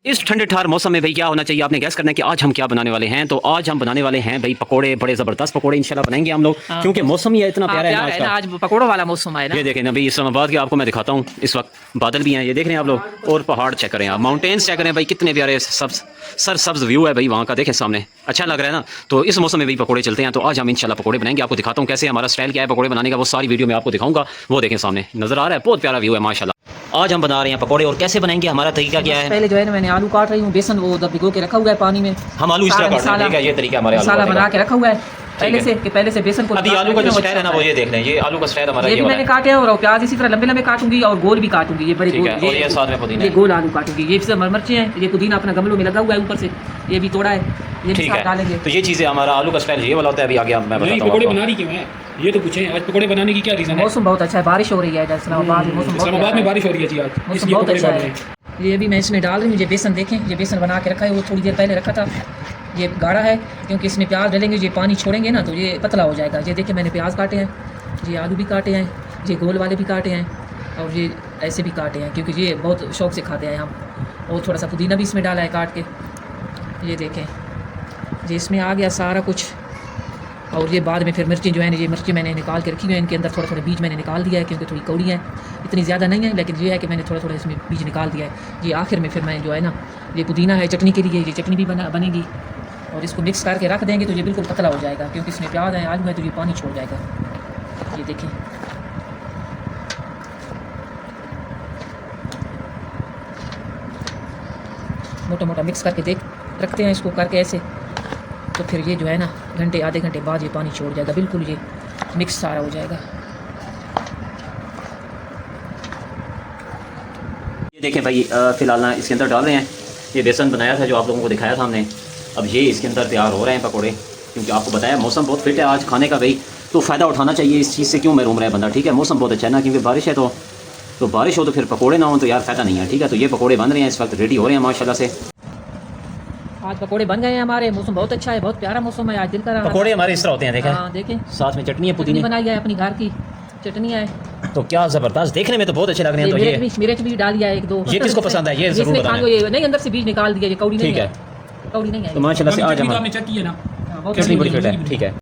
इस ठंडे ठार मौसम में भाई क्या होना चाहिए, आपने गैस करना है कि आज हम क्या बनाने वाले हैं। तो आज हम बनाने वाले हैं भाई पकोड़े, बड़े ज़बरदस्त पकोड़े इंशाल्लाह बनाएंगे हम लोग। हाँ, क्योंकि मौसम ही इतना प्यारा है ना प्यार है ना, आज पकौड़ों वाला मौसम है ना। ये देखें ना भाई, इस्लामाबाद के आपको मैं दिखाता हूँ, इस वक्त बादल भी हैं, ये देख रहे हैं आप लोग, और पहाड़ चेक करें आप, माउंटेन्स चेक करें भाई, कितने प्यारे सब्ज सर सब्ज व्यू है भाई वहाँ का, देखें सामने, अच्छा लग रहा है ना। तो इस मौसम में भाई पकोड़े चलते हैं। तो आज हम इंशाल्लाह पकोड़े बनाएंगे, आपको दिखाता हूँ कैसे हमारा स्टाइल क्या है पकोड़े बनाने का, वो सारी वीडियो में आपको दिखाऊंगा। वो देखें सामने नजर आ रहा है, बहुत प्यारा व्यू है माशाल्लाह। आज हम बना रहे हैं पकोड़े, और कैसे बनाएंगे, हमारा तरीका क्या है। पहले जो है ना मैंने आलू काट रही हूँ, बेसन वो भिगो के रखा हुआ है पानी में। हम आलू इस तरह काट रहे हैं, ये तरीका हमारे मसाला बना के रखा हुआ है पहले से बेसन को। अभी आलू का जो स्टाइल है ना वो ये देख लें, ये आलू का स्टाइल हमारा ये भी मैंने काटे हैं, और प्याज इसी तरह लंबे लंबे काटूंगी और गोल भी काटूंगी, ये बड़े गोल, ये साथ में पुदीना, ये गोल आलू काटूंगी। ये सब मिर्चें हैं, ये पुदीना अपना गमलों में लगा हुआ है ऊपर से, ये भी तोड़ा है, ये भी साथ डालेंगे। तो ये चीज़ें हमारा आलू का स्टाइल ये वाला होता है। अभी आगे मैं बताता हूं पकोड़े बना रही क्यों है, ये तो पूछें। आज पकोड़े बनाने की क्या रीज़न है? मौसम बहुत अच्छा है, बारिश हो रही है इस्लामाबाद में, इस्लामाबाद में बारिश हो रही है जी, आज मौसम बहुत अच्छा है। ये अभी मैं इसमें डाल रही हूँ, ये बेसन देखें, ये बेसन बना के रखा है, वो थोड़ी देर पहले रखा था। ये गाढ़ा है क्योंकि इसमें प्याज डालेंगे, ये पानी छोड़ेंगे ना तो ये पतला हो जाएगा। ये देखिए मैंने प्याज काटे हैं, ये आलू भी काटे हैं, ये गोल वाले भी काटे हैं, और ये ऐसे भी काटे हैं क्योंकि ये बहुत शौक से खाते हैं हम। और थोड़ा सा पुदीना भी इसमें डाला है काट के, ये देखें, ये इसमें आ गया सारा कुछ। और ये बाद में फिर मिर्ची जो है ना, ये मिर्ची मैंने निकाल के रखी हुई है, इनके अंदर थोड़ा थोड़ा बीज मैंने निकाल दिया है क्योंकि थोड़ी कौड़ी है, इतनी ज़्यादा नहीं है, लेकिन ये है कि मैंने थोड़ा थोड़ा इसमें बीज निकाल दिया है। ये आखिर में फिर मैं जो है ना, ये पुदीना है चटनी के लिए, ये चटनी भी बनेगी, और इसको मिक्स करके रख देंगे तो ये बिल्कुल पतला हो जाएगा क्योंकि इसमें प्याज है, आलू है, तो ये पानी छोड़ जाएगा। ये देखें, मोटा मोटा मिक्स करके रखते हैं इसको करके ऐसे, तो फिर ये जो है ना आधे घंटे बाद ये पानी छोड़ जाएगा, बिल्कुल ये मिक्स सारा हो जाएगा। ये देखें भाई, फिलहाल ना इसके अंदर डाल रहे हैं, ये बेसन बनाया था जो आप लोगों को दिखाया था हमने, अब ये इसके अंदर तैयार हो रहे हैं पकोड़े। क्योंकि आपको बताया मौसम बहुत फिट है आज खाने का भाई, तो फ़ायदा उठाना चाहिए इस चीज़ से, क्यों महरूम रहा है बंदा, ठीक है। मौसम बहुत अच्छा है ना, क्योंकि बारिश है, तो बारिश हो तो फिर पकोड़े ना हो तो यार फ़ायदा नहीं है, ठीक है। तो ये पकोड़े बन रहे हैं, इस वक्त रेडी हो रहे हैं माशाल्लाह से। आज पकोड़े बन गए हैं हमारे, मौसम बहुत अच्छा है, बहुत प्यारा मौसम है आज, दिल का पकोड़े हमारे इस तरह होते हैं, देखें। हाँ देखें, साथ में चटनी है, पुदीना बनाई है, अपनी घर की चटनी है, तो क्या ज़बरदस्त, देखने में तो बहुत अच्छे लग रहे हैं। तो ये मिर्च भी डाल दिया एक दो, ये किसको पसंद है ये जरूर बताएं। ये नहीं अंदर से बीज निकाल दिया, ये कौड़ी नहीं है, कौड़ी नहीं है, तो माशाल्लाह से आज हमारी चटनी है ना, बहुत चटनी बड़ी फिट है, ठीक है।